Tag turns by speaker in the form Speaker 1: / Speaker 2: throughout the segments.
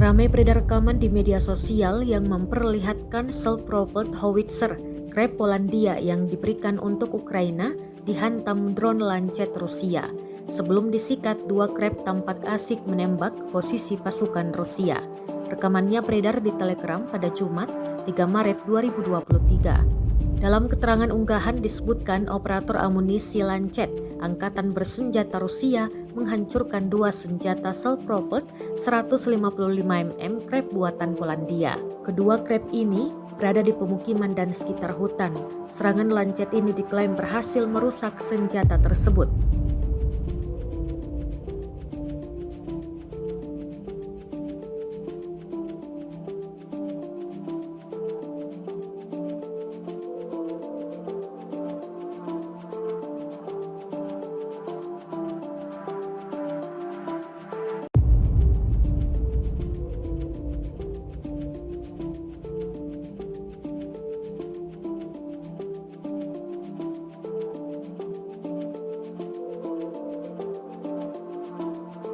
Speaker 1: Ramai beredar rekaman di media sosial yang memperlihatkan self-propelled howitzer Krep Polandia yang diberikan untuk Ukraina dihantam drone Lancet Rusia. Sebelum disikat, dua Krep tampak asik menembak posisi pasukan Rusia. Rekamannya beredar di Telegram pada Jumat, 3 Maret 2023. Dalam keterangan unggahan disebutkan operator amunisi Lancet, angkatan bersenjata Rusia, menghancurkan dua senjata self-propelled 155 mm Krep buatan Polandia. Kedua Krep ini berada di pemukiman dan sekitar hutan. Serangan Lancet ini diklaim berhasil merusak senjata tersebut.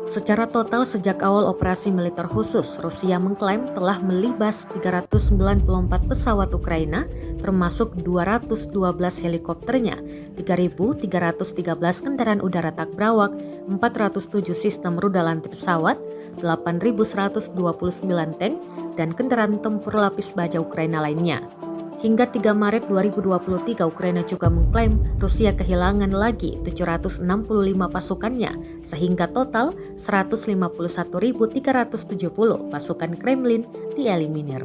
Speaker 1: Secara total sejak awal operasi militer khusus, Rusia mengklaim telah melibas 394 pesawat Ukraina, termasuk 212 helikopternya, 3.313 kendaraan udara tak berawak, 407 sistem rudal anti pesawat, 8.129 tank, dan kendaraan tempur lapis baja Ukraina lainnya. Hingga 3 Maret 2023, Ukraina juga mengklaim Rusia kehilangan lagi 765 pasukannya, sehingga total 151.370 pasukan Kremlin dieliminir.